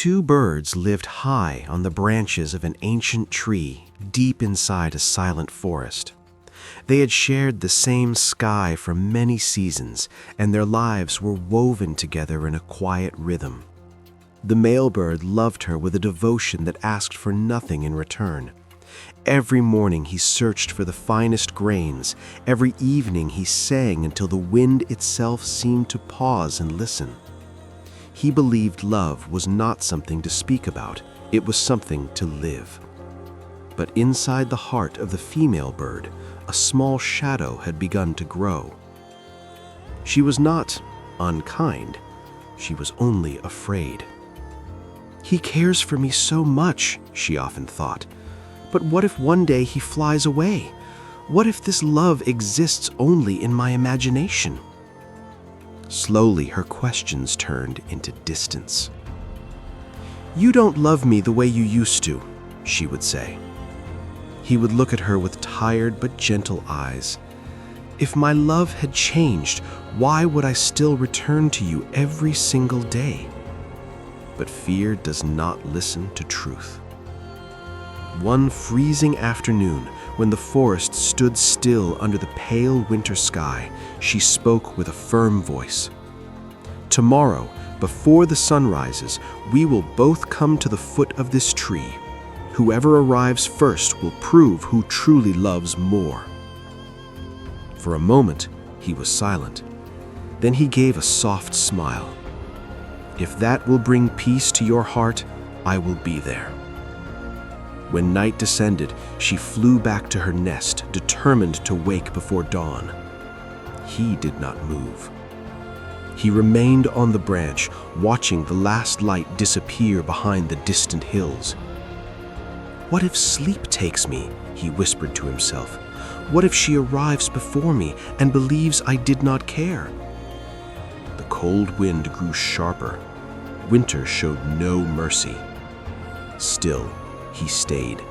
Two birds lived high on the branches of an ancient tree deep inside a silent forest. They had shared the same sky for many seasons, and their lives were woven together in a quiet rhythm. The male bird loved her with a devotion that asked for nothing in return. Every morning he searched for the finest grains. Every evening he sang until the wind itself seemed to pause and listen. He believed love was not something to speak about, it was something to live. But inside the heart of the female bird, a small shadow had begun to grow. She was not unkind, she was only afraid. "He cares for me so much," she often thought. "But what if one day he flies away? What if this love exists only in my imagination?" Slowly, her questions turned into distance. "You don't love me the way you used to," she would say. He would look at her with tired but gentle eyes. "If my love had changed, why would I still return to you every single day?" But fear does not listen to truth. One freezing afternoon, when the forest stood still under the pale winter sky, she spoke with a firm voice. "Tomorrow, before the sun rises, we will both come to the foot of this tree. Whoever arrives first will prove who truly loves more." For a moment, he was silent. Then he gave a soft smile. "If that will bring peace to your heart, I will be there." When night descended, she flew back to her nest, determined to wake before dawn. He did not move. He remained on the branch, watching the last light disappear behind the distant hills. "What if sleep takes me?" he whispered to himself. "What if she arrives before me and believes I did not care?" The cold wind grew sharper. Winter showed no mercy. Still, he stayed.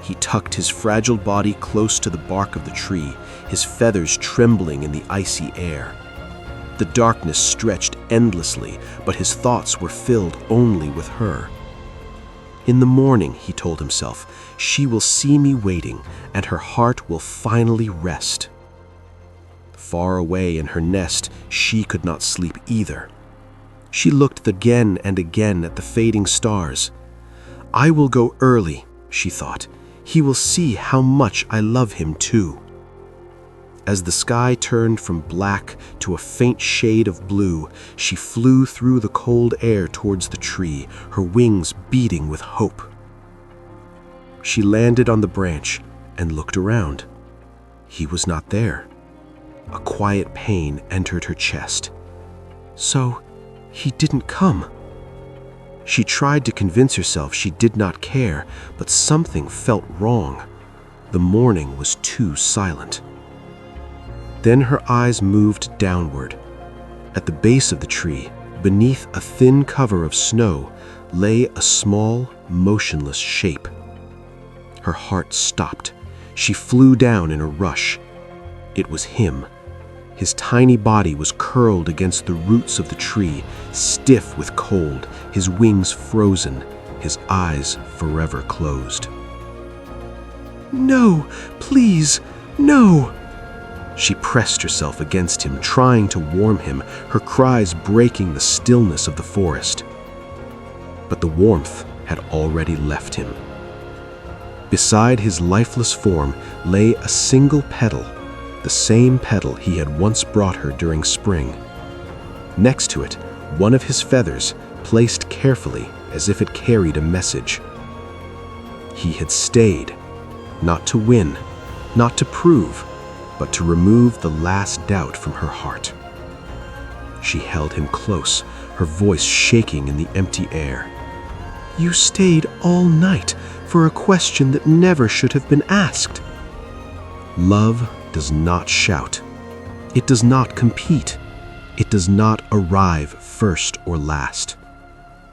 He tucked his fragile body close to the bark of the tree, his feathers trembling in the icy air. The darkness stretched endlessly, but his thoughts were filled only with her. "In the morning," he told himself, "she will see me waiting, and her heart will finally rest." Far away in her nest, she could not sleep either. She looked again and again at the fading stars. "I will go early," she thought. "He will see how much I love him too." As the sky turned from black to a faint shade of blue, she flew through the cold air towards the tree, her wings beating with hope. She landed on the branch and looked around. He was not there. A quiet pain entered her chest. So, he didn't come. She tried to convince herself she did not care, but something felt wrong. The morning was too silent. Then her eyes moved downward. At the base of the tree, beneath a thin cover of snow, lay a small, motionless shape. Her heart stopped. She flew down in a rush. It was him. His tiny body was curled against the roots of the tree, stiff with cold, his wings frozen, his eyes forever closed. "No, please, no!" She pressed herself against him, trying to warm him, her cries breaking the stillness of the forest. But the warmth had already left him. Beside his lifeless form lay a single petal, the same petal he had once brought her during spring. Next to it, one of his feathers, placed carefully as if it carried a message. He had stayed, not to win, not to prove, but to remove the last doubt from her heart. She held him close, her voice shaking in the empty air. "You stayed all night for a question that never should have been asked." Love does not shout. It does not compete. It does not arrive first or last.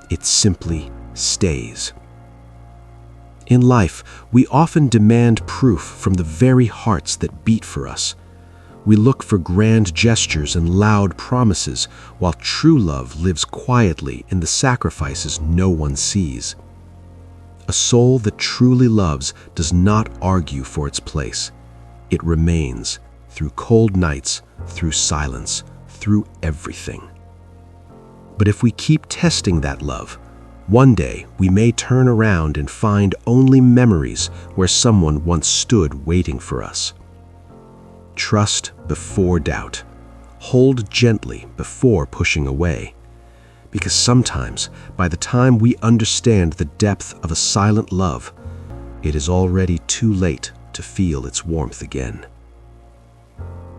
It simply stays. In life, we often demand proof from the very hearts that beat for us. We look for grand gestures and loud promises, while true love lives quietly in the sacrifices no one sees. A soul that truly loves does not argue for its place. It remains, through cold nights, through silence, through everything. But if we keep testing that love, one day we may turn around and find only memories where someone once stood waiting for us. Trust before doubt. Hold gently before pushing away. Because sometimes, by the time we understand the depth of a silent love, it is already too late to feel its warmth again.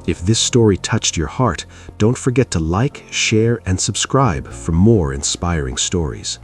If this story touched your heart, don't forget to like, share, and subscribe for more inspiring stories.